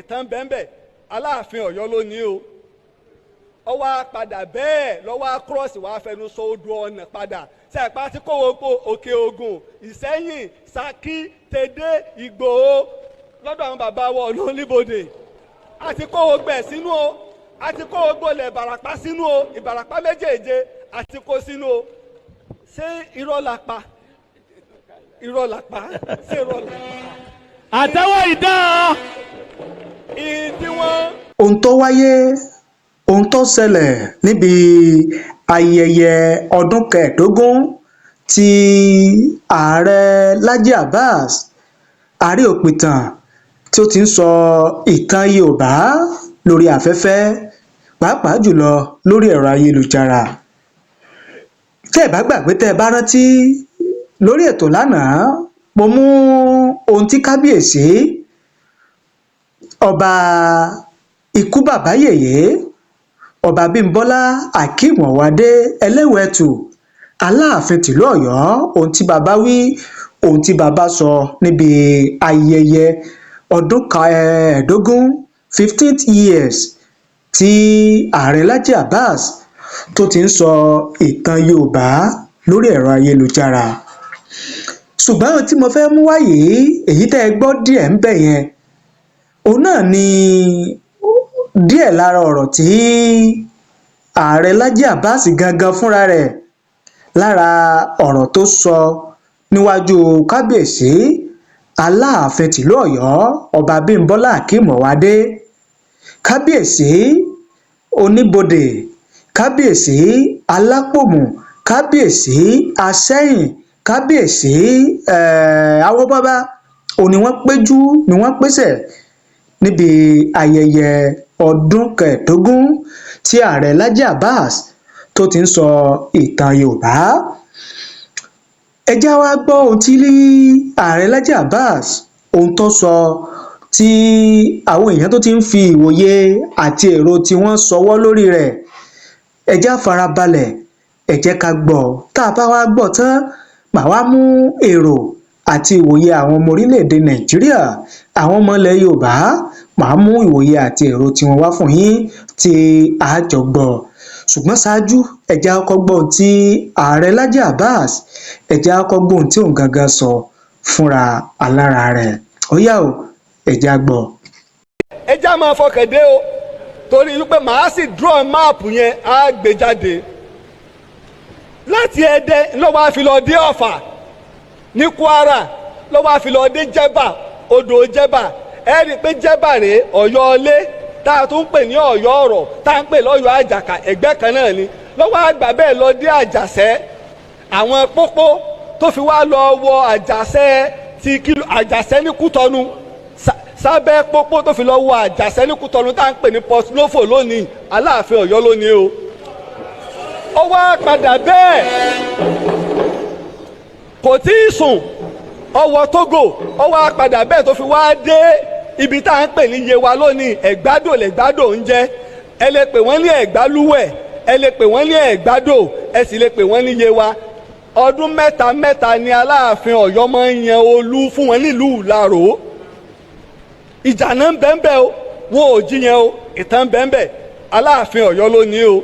ìtàn bẹ́ẹ̀ Aláàfin Ọ̀yọ́ ló ní o. Ó wá padà bẹ́ẹ̀ lọ́wọ́ cross wàá fẹnu sọ odò ọ̀nà padà sẹ́ẹ̀pá tí kò wọ́pọ̀ Òkè Ògùn Ìṣẹ́yìn Ṣakí Tẹ̀dé Ìgbòho lọ́dọ̀ àwọn bàbá wa ọ̀nà Olúbodè àti kó o gbẹ̀ sínú o àti kó o gbolẹ̀ Ìbàràpá sínú o Ìbàràpá méjèèje àti kó sínú o ṣé irọ́ la pa irọ́ la pa ṣé irọ́ la pa. àtẹ́wọ́ ìdán. ìdí wọn. ohun tó wáyé ohun tó ṣẹlẹ̀ níbi ayẹyẹ ọdún kẹẹ̀ẹ́dógún tí ààrẹ Laji Abass ààrẹ òpìtàn tí ó ti ń sọ ìtàn Yorùbá lórí afẹ́fẹ́ pàápàá jùlọ lórí ẹ̀rọ ayélujára. tẹ́ ẹ bá gbàgbé tẹ́ ẹ bá rántí lórí ètò lánàá mo mú ohun tí kábíyèsí ọba ikú bàbá yèyé ọba Bímbọ́lá Akeem Ọ̀wádé Ẹlẹ́wẹ̀ẹ́tù Aláàfin tìlú Ọ̀yọ́ ohun tí bàbá wí ohun tí bàbá sọ níbi ayẹyẹ ọdún kẹẹ̀ẹ́dógún 15th years tí ààrẹ Laji Abass tó ti ń sọ ìtàn Yorùbá lórí ẹ̀rọ ayélujára. ṣùgbọ́n ohun tí mo fẹ́ mú wáyé èyí tẹ́ ẹ gbọ́ díẹ̀ ń bẹ̀ yẹn òun náà ni díẹ̀ lára ọ̀rọ̀ tí ààrẹ Laji Abass gangan fúnra rẹ̀ lára ọ̀rọ̀ tó sọ níwájú kábíyèsí Aláàfin tìlú Ọ̀yọ́ ọba Bímbọ́lá Akeem Ọ̀wádé kábíyèsí Oníbodè kábíyèsí Alápòmù kábíyèsí Aṣẹ́yìn kábíyèsí àwọn bàbá òní wọ́n péjú ni wọ́n pèsè níbi ayẹyẹ ọdún kẹẹ̀ẹ́dógún tí ààrẹ Laji Abass tó ti ń sọ ìtàn Yorùbá. ẹ já wá gbọ́ ohun tí ààrẹ Laji Abass ohun tó sọ tí àwọn èèyàn tó ti ń fi ìwòye àti èrò tí wọ́n sọwọ́ lórí rẹ̀. ẹ já farabalẹ̀ ẹ jẹ́ ká gbọ́ tá a bá wá gbọ́ tán màá wá mú èrò àti ìwòye àwọn ọmọ orílẹ̀-èdè Nàìjíríà àwọn ọmọ ilẹ̀ Yorùbá màá mú ìwòye àti èrò tiwọn wá fún yín tí a jọ gbọ́. ṣùgbọ́n ṣáájú ẹ jẹ́ á kọ́kọ́ gbọ́ ohun tí ààrẹ Laji Abass ẹ jẹ́ á kọ́kọ́ gbọ́ ohun tí òun gangan sọ fúnra alára rẹ̀. ó yá o ẹ jẹ́ á gbọ́. ẹ já máa fọkàn dé o torí wípé màá sì draw máàpù yẹn á gbé jáde láti Ẹdẹ lọ́wọ́ àfi lọ dé Ọ̀fà ní Kwara lọ́wọ́ àfi lọ dé Jẹ́bà odò Jẹ́bà ẹ rí i pé Jẹ́bà rèé Ọ̀yọ́ ilé tá a tún pè ní Ọ̀yọ́ ọ̀rọ̀ tá a ń pè lọ́yọ̀ àjàkà ẹgbẹ́ kan náà ni lọ́wọ́ àgbà bẹ́ẹ̀ lọ dé Àjàṣẹ́ àwọn pópó tó fi wá lọ wọ Àjàṣẹ́ ti kìlọ̀ Àjàṣẹ́ ní Kútọ́nù sábẹ́ pópó tó fi lọ wọ Àjàṣẹ́ ní Kútọ́nù tá a ń pè ní Port Lofo lónìí Aláàfin Ọ̀yọ́ lónìí o. ó wá padà bẹ́ẹ̀ kò tí ì sùn ọwọ́ Tógò ó wá padà bẹ́ẹ̀ tó fi wá dé ibi tá à ń pè ní Yewa lónìí Ẹ̀gbádò lẹ̀gbádò ń jẹ́ ẹ lè pè wọ́n ní Ẹ̀gbálúwẹ̀ ẹ lè pè wọ́n ní Ẹ̀gbádò ẹ sì lè pè wọ́n ní Yewa ọdún mẹ́ta mẹ́ta ni Aláàfin Ọ̀yọ́ máa ń yan olú fún wọn nílùú Ìlaró ìjà náà ń bẹ́ẹ̀ o wọn ò jiyàn o ìtàn bẹ́ẹ̀ Aláàfin Ọ̀yọ́ lónìí o.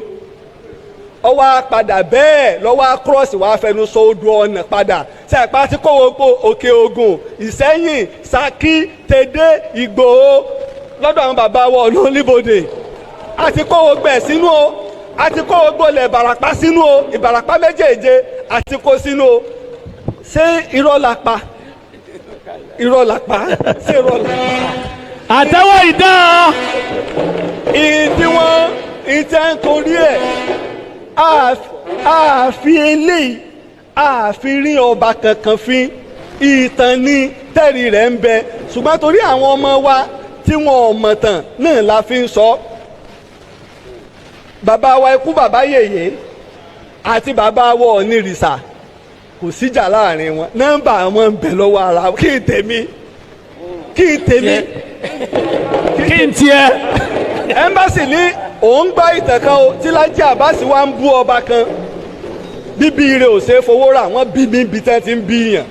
ó wá padà bẹ́ẹ̀ lọ́wọ́ cross wàá fẹnu sọ odò ọ̀nà padà sẹ́ẹ̀pá tí kò wọ́pọ̀ Òkè Ògùn Ìṣẹ́yìn Ṣakí Tẹ̀dé Ìgbòho lọ́dọ̀ àwọn bàbá wa ọ̀nà Olúbodè àti kó o gbẹ̀ sínú o àti kó o gbolẹ̀ Ìbàràpá sínú o Ìbàràpá méjèèje àti kó sínú o ṣé irọ́ la pa irọ́ la pa ṣé irọ́ la pa. àtẹ́wọ́ ìdán. ìdí wọn ìtẹ́ ń torí ẹ̀ àfi eléyìí àfi rí ọba kankan fín ìtàn ní tẹ́rì rẹ̀ ń bẹ ṣùgbọ́n torí àwọn ọmọ wa tí wọn ò mọ̀ tàn náà la fi ń sọ. bàbá wa ikú bàbá yèyé àti bàbá wa onírìṣà kò síjà láàrin wọn nọ́mbà wọn ń bẹ lọ́wọ́ ara kí n tèmi kí n tiẹ̀. ẹ́mbásì ní òun gbọ́ ìtàn kan o tí Laji Abass wa ń bú ọba kan bíbí rẹ̀ ò ṣeé fowó rà wọ́n bí mi níbi tí wọ́n ti ń bí yàn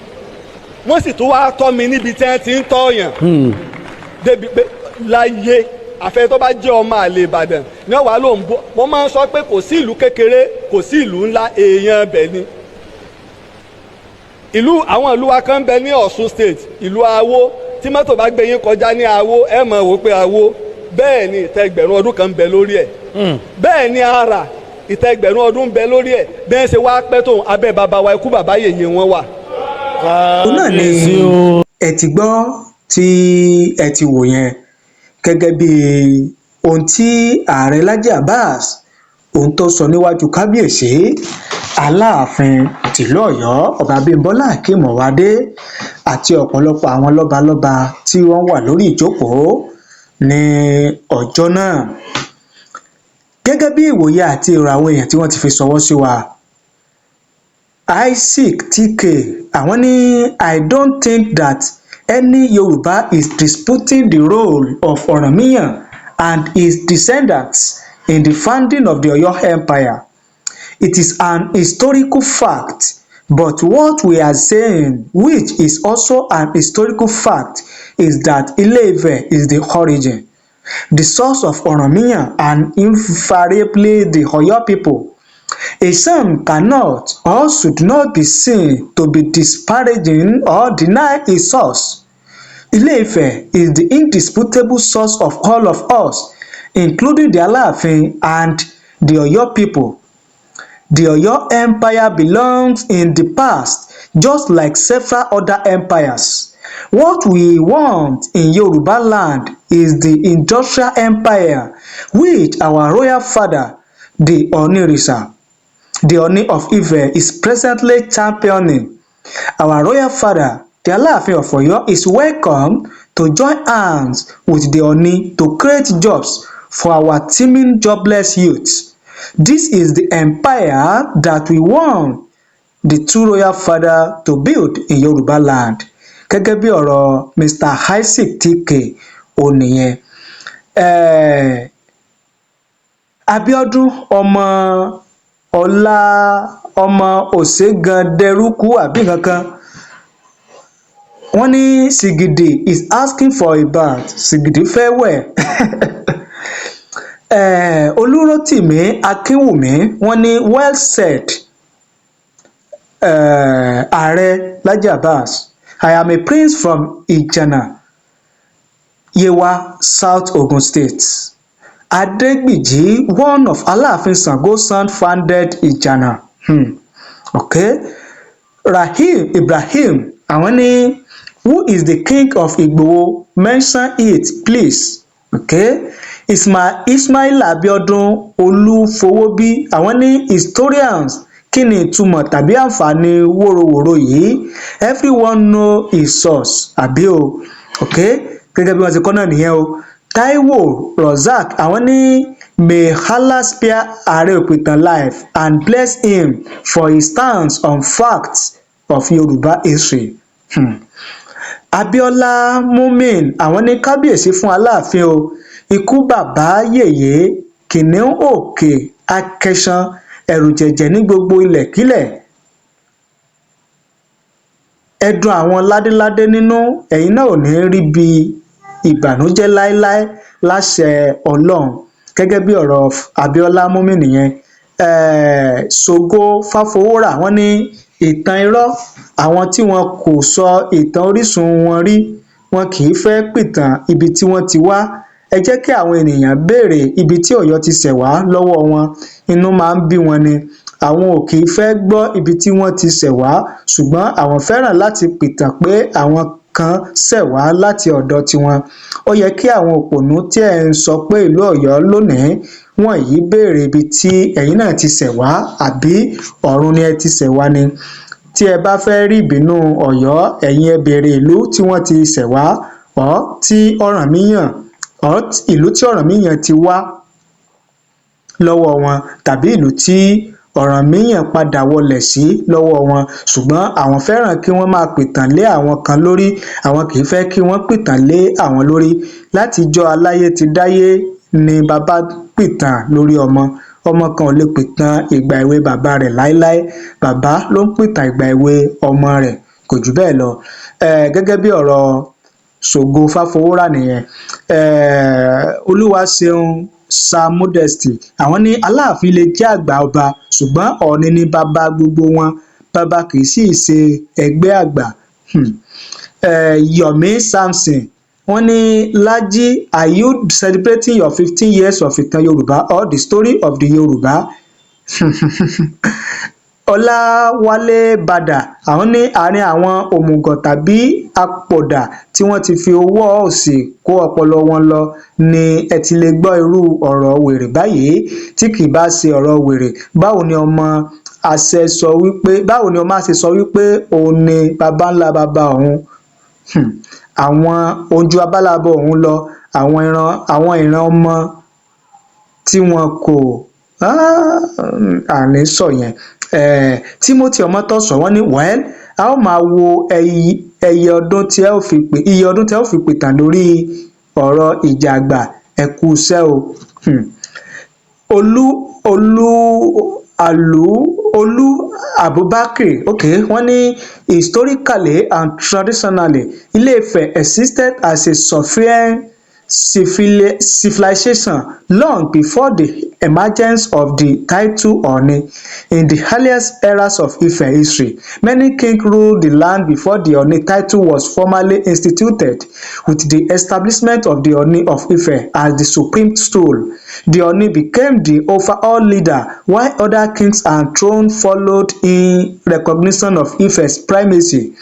wọ́n sì tún wá tọ́ mi níbi tí wọ́n ti ń tọ́ yàn débi pé láyé àfẹ́ tó bá jẹ́ ọmọ àlè Ìbàdàn ní ọ̀wá ló ń bọ́. mo máa ń sọ pé kò sí ìlú kékeré kò sí ìlú ńlá, èèyàn bẹ̀ ni. àwọn ìlú wa kan bẹ ní Ọ̀ṣun state, ìlú Awo, tí mọ́tò bá gbé yín kọjá ní Awo ẹ mọ̀ wò pé Awo, bẹ́ẹ̀ ni ìtẹ́ ẹgbẹ̀rún ọdún kan ń bẹ lórí ẹ̀. bẹ́ẹ̀ ni Ara, ìtẹ́ ẹgbẹ̀rún ọdún ń bẹ lórí ẹ̀. bẹ́ẹ̀ ṣe wá pẹ́ tó abẹ́ bàbá wa ikú bàbá yèyé wọn wà. òun náà ni ẹ ti gbọ́ tí ẹ ti wò yẹn gẹ́gẹ́ bí ohun tí Aare Laji Abass ohun tó sọ níwájú kábíyèsí Aláàfin tìlú Ọ̀yọ́ Ọba Abímbọ́lá Akeem Ọwádé àti ọ̀pọ̀lọpọ̀ àwọn lọ́balọ́ba tí wọ́n wà lórí ìjókòó ní ọjọ́ náà. Gẹ́gẹ́ bí ìwòye àti èrò àwọn èèyàn tí wọ́n ti fi ṣọwọ́ sí wa, Isaac TK àwọn ní I don't think that any Yoruba is disputing the role of Ọ̀rànmíyàn and his descendants in the founding of the Oyo Empire. It is an historical fact, but what we are saying, which is also an historical fact, is that Ile-Ife is the origin, the source of Ọ̀rànmíyàn, and invariably the Oyo people. A son cannot or should not be seen to be disparaging or deny his source. Ile-Ife is the indisputable source of all of us, including the Alaafin and the Oyo people. The Oyo Empire belongs in the past, just like several other empires. What we want in Yoruba land is the industrial empire, which our royal father, the Onirisa, the Ooni of Ife, is presently championing. Our royal father, the Alaafin of Oyo, is welcome to join hands with the Ooni to create jobs for our teeming jobless youth. This is the empire that we want the two royal father to build in Yoruba land. Gẹ́gẹ́ bí ọ̀rọ̀ Mr. Isaac TK Ooni yẹn. Abíọ́dún ọmọ Òṣègàndẹrúkú àbí kankan wọ́n ní Sìgìdì is asking for a bath. Sìgìdì fẹ́ wẹ̀. Olúrótìmí Akínwùmí wọ́n ní well said. Aare Laji Abass, I am a prince from Ijana, Yewa, South Ogun State. Adegbiji, one of Alaafin Sango son, founded Ijana. Okay. Rahim Ibrahim, àwọn ní who is the king of Igboho? Mention it, please. Okay. Ismail Abiodun Olúfowóbí, àwọn ní historians, kí ni ìtumọ̀ tàbí àǹfààní wóróworó yìí? Everyone know his source, àbí o. Okay. Gẹ́gẹ́ bí wọ́n ti kọ́ náà nìyẹn o. Taiwo Rozak, àwọn ní may Allah spare Aare Òpìtàn life and bless him for his stance on facts of Yoruba history. Abiola Mumin, àwọn ní kábíyèsí fún Aláàfin o. Ikú bàbá yèyé kìnìún òkè akẹṣan ẹ̀rù jẹ̀jẹ̀ ní gbogbo ilẹ̀kílẹ̀. Ẹdùn àwọn ládéládé nínú, ẹ̀yin náà ò ní rí bí ìbànújẹ́ láéláé láṣẹ Ọlọ́run. Gẹ́gẹ́ bí ọ̀rọ̀ Abiola Mumin nìyẹn. Ṣògo Fáfowórà, wọ́n ní ìtàn irọ́, àwọn tí wọn kò sọ ìtàn orísun wọn rí, wọn kì í fẹ́ pìtàn ibi tí wọ́n ti wá. Ẹ jẹ́ kí àwọn ènìyàn béèrè ibi tí Ọ̀yọ́ ti ṣẹ̀ wá lọ́wọ́ wọn, inú máa ń bí wọn ni. Àwọn ò kì í fẹ́ gbọ́ ibi tí wọ́n ti ṣẹ̀ wá, ṣùgbọ́n àwọn fẹ́ràn láti pìtàn pé àwọn kan ṣẹ̀ wá láti ọ̀dọ̀ tiwọn. Ó yẹ kí àwọn òpònú tí ẹ̀ ń sọ pé ìlú Ọ̀yọ́ lónìí wọ̀nyí béèrè ibi tí ẹ̀yin náà ti ṣẹ̀ wá, àbí ọ̀run ni ẹ ti ṣẹ̀ wá ni. Tí ẹ bá fẹ́ rí ìbínú Ọ̀yọ́, ẹ̀yin ẹ béèrè ìlú tí wọ́n ti ṣẹ̀ wá, ìlú tí Ọ̀rànmíyàn ti wá lọ́wọ́ wọn, tàbí ìlú tí Ọ̀rànmíyàn padà wọlẹ̀ sí lọ́wọ́ wọn. Ṣùgbọ́n àwọn fẹ́ràn kí wọ́n máa pìtàn lé àwọn kan lórí, àwọn kì í fẹ́ kí wọ́n pìtàn lé àwọn lórí. Látijọ́ aláyé ti dáyé ni bàbá pìtàn lórí ọmọ. Ọmọ kan ò lè pìtàn ìgbà èwe bàbá rẹ̀ láéláé. Bàbá ló ń pìtàn ìgbà èwe ọmọ rẹ̀, kò jù bẹ́ẹ̀ lọ. Gẹ́gẹ́ bí ọ̀rọ̀ ṣògo fáfowórà nìyẹn. Olúwaṣeun Sir Modesty àwọn ní Aláàfin lè jẹ́ àgbà ọba ṣùgbọ́n Ọọ̀ni ni bàbá gbogbo wọn, bàbá kì í sì ṣe ẹgbẹ́ àgbà. Yomi Samson wọ́n ní Laji, are you celebrating your 15 years of ìtàn Yorùbá or the story of the Yorùbá? Ọláwálé Bàdà àwọn ní àárín àwọn òmùgọ̀ tàbí apọ̀dà tí wọ́n ti fi owó òsì kó ọpọlọ wọn lọ ni ẹ ti lè gbọ́ irú ọ̀rọ̀ wèrè báyìí. Tí kì bá ṣe ọ̀rọ̀ wèrè, báwo ni ọmọ àṣẹ sọ wípé òun ni baba ńlá baba òun? Àwọn ojú abálábọ̀ òun lọ, àwọn ìran ọmọ tí wọn kò àní sọ yẹn. Timothy Ọmọtọ́sọ̀ wọ́n ní well a ó máa wo iye ọdún tí ẹ ó fi pìtàn lórí ọ̀rọ̀ ìjà àgbà. Ẹ kú iṣẹ́ o. Olú Abubakar wọ́n ní historically and traditionally Ile-Ife existed as a sovereign civilization long before the emergence of the title Ooni. In the earliest eras of Ife history, many kings ruled the land before the Ooni title was formally instituted. With the establishment of the Ooni of Ife as the supreme stool, the Ooni became the overall leader, while other kings and thrones followed in recognition of Ife's primacy.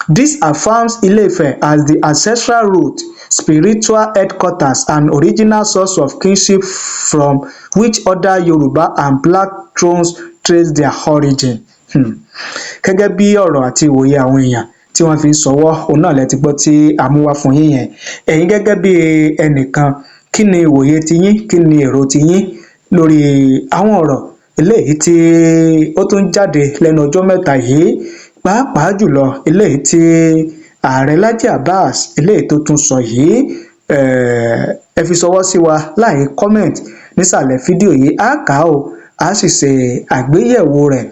This affirms Ile-Ife as the ancestral root, spiritual headquarters, and original source of kingship from which other Yoruba and Black thrones trace their origin. Gẹ́gẹ́ bí ọ̀rọ̀ àti ìwòye àwọn èèyàn tí wọ́n fi ń sọwọ́, òun náà lẹ ti gbọ́ tí a mú wá fún yín yẹn. Ẹ̀yin gẹ́gẹ́ bí ẹnìkan, kí ni ìwòye tiyín, kí ni èrò tiyín lórí àwọn ọ̀rọ̀ eléyìí tí ó tún jáde lẹ́nu ọjọ́ mẹ́ta yìí, pàápàá jùlọ eléyìí tí Ààrẹ Laji Abass eléyìí tó tún sọ yìí? Ẹ fi ṣọwọ́ sí wa láì comment nísàlẹ̀ fídíò yìí, á kà á o, á sì ṣe àgbéyẹ̀wò rẹ̀.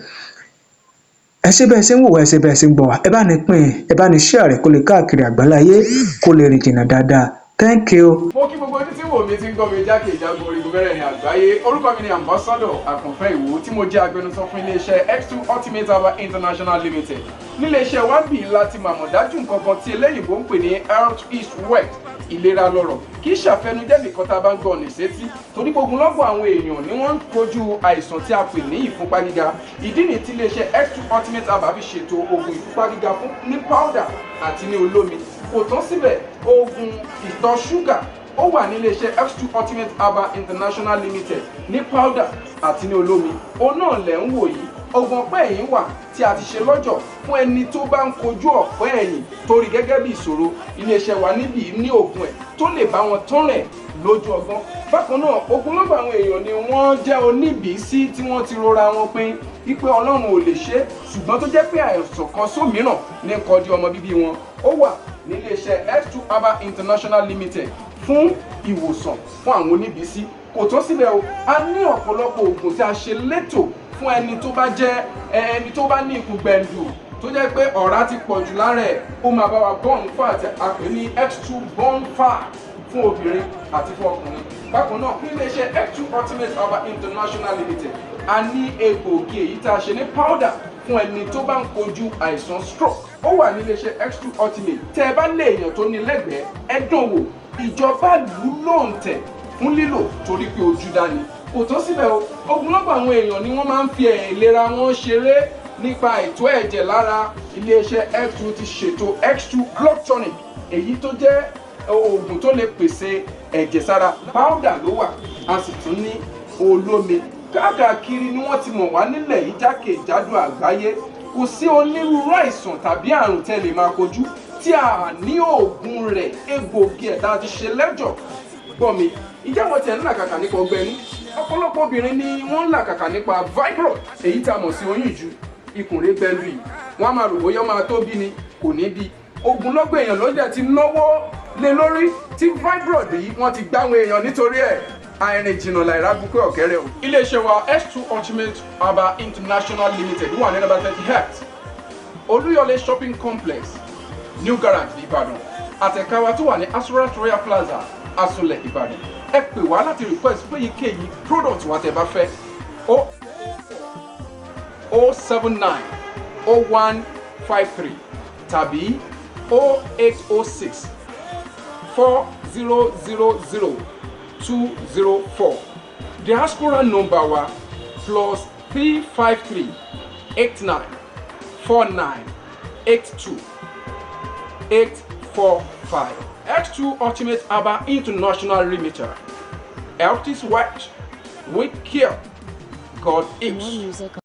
Ẹ ṣé bẹ́ẹ̀ ṣe ń wò wá, ẹ ṣé bẹ́ẹ̀ ṣe ń gbọ́ wá, ẹ bá ní pín, ẹ bá ní share rẹ̀ kó lè káàkiri àgbáláyé, kó lè rìn jìnnà dáadáa. Thank you. Mo kí gbogbo ojú tí wò mí ti ń gbọ́ mi jákèjádò orígun mẹ́rẹ̀ẹ̀rin àgbáyé. Orúkọ mi ni Ambassador Àkànfẹ́ Ìwò tí mo jẹ́ agbẹnusọ fún iléeṣẹ́ X2 Ultimate Aba International Limited. Níléeṣẹ́ wa bí láti màmọ̀ dájú nǹkan kan tí eléyìnbó ń pè ní health is wealth, ìlera lọ́rọ̀. Kì í ṣàfẹnujẹ́ nìkan tá a bá ń gbọ́ ní sétí, torí gbogbo lọ́gbọ̀n àwọn èèyàn ni wọ́n ń kojú àìsàn tí a pè ní ìfúnpá gíga. Ìdí nìyí tí iléeṣẹ́ X2 Ultimate Aba fi ṣètò oògùn ìfúnpá gíga fún ní powder àti ní olómi. Kò tán síbẹ̀, oògùn ìtọ̀ ṣúgà ó wà ní iléeṣẹ́ X2 Ultimate Aba International Limited ní powder àti ní olómi. Òun náà lẹ̀ ń wò yìí. Oògùn ọ̀pẹ́ ẹ̀yìn wà tí a ti ṣe lọ́jọ̀ fún ẹni tó bá ń kojú ọ̀pẹ́ ẹ̀yìn torí gẹ́gẹ́ bí ìṣòro. Iléeṣẹ́ wa níbí ní oògùn ẹ̀ tó lè bá wọn tán rẹ̀ lójú ọgbọ́n. Bákan náà, ogunlọ́gọ̀ àwọn èèyàn ni wọ́n jẹ́ oníbìísí tí wọ́n ti rora wọn pín wípé Ọlọ́run ò lè ṣe, ṣùgbọ́n tó jẹ́ pé àìsàn kan sómìíràn ní kọjú ọmọ bíbí wọn. Ó wà ní iléeṣẹ́ X2 Aba International Limited fún ìwòsàn fún àwọn oníbìísí. Kò tó síbẹ̀ o, a ní ọ̀pọ̀lọpọ̀ oògùn tí a ṣe létò fún ẹni tó bá jẹ́ ẹni tó bá ní ikùn gbẹ̀ndù tó jẹ́ pé ọ̀rá ti pọ̀ jù lára ẹ̀, ó máa bá wa burn fat, a pè ní X2 burn fat fún obìnrin àti fún ọkùnrin. Bákan náà, ní iléeṣẹ́ X2 Ultimate Aba International Limited, a ní egbòogi èyí tá a ṣe ní powder fún ẹni tó bá ń kojú àìsàn stroke. Ó wà ní iléeṣẹ́ X2 Ultimate. Tẹ́ ẹ bá lé èèyàn tó ní lẹ́gbẹ̀ẹ́, ẹ dán wò. Ìjọba lù ú lóǹtẹ̀ fún lílò torí pé ojú dání. Kò tó síbẹ̀ o, ogunlọ́gọ̀ àwọn èèyàn ni wọ́n máa ń fi ìlera wọn ṣeré nípa ètò ẹ̀jẹ̀ lára. Iléeṣẹ́ X2 ti ṣètò X2 blood tonic, èyí tó jẹ́ oògùn tó lè pèsè ẹ̀jẹ̀ sára. Powder ló wà, a sì tún ní olómi. Káàkiri ni wọ́n ti mọ̀ wá nílẹ̀ yìí jákèjádò àgbáyé. Kò sí onírúurú àìsàn tàbí àrùn tẹ́ lè máa kojú tí a ní oògùn rẹ̀, egbòogi ẹ̀dá ti ṣe lẹ́jọ̀. Gbọ́ mi, ìjẹ́ wọn tiẹ̀ ń làkàkà nípa ọgbẹ́ inú. Ọ̀pọ̀lọpọ̀ obìnrin ni wọ́n ń làkàkà nípa fibroid, èyí tá a mọ̀ sí oyún ìju, ikùnrin gbẹ̀ndù yìí. Wọ́n á máa rò bóyá ó máa tó bí ni, kò ní bí. Ogunlọ́gọ̀ èèyàn ló dẹ̀ ti náwó lé lórí tí fibroid yìí wọ́n ti gbáwọn èèyàn nítorí ẹ̀. Àìrìn jìnnà láìra bukú ọ̀kẹ́rẹ́ o. Iléeṣẹ́ wa X2 Ultimate Aba International Limited wà ní number 30 Olúyọ̀lé Shopping Complex, New Garage, Ìbàdàn. àtẹ̀ka wa tó wà ní Assurance Royal Plaza Asolẹ̀ Ìbàdàn. Ẹ pè wá láti request fún èyíkéyìí product wa tẹ́ bá fẹ́. 079 0153 tàbí 0806 4000 204. Diaspora number wa +353 89 49 82 845. X2 Ultimate Aba International Limited. Health is wealth. With care, God is.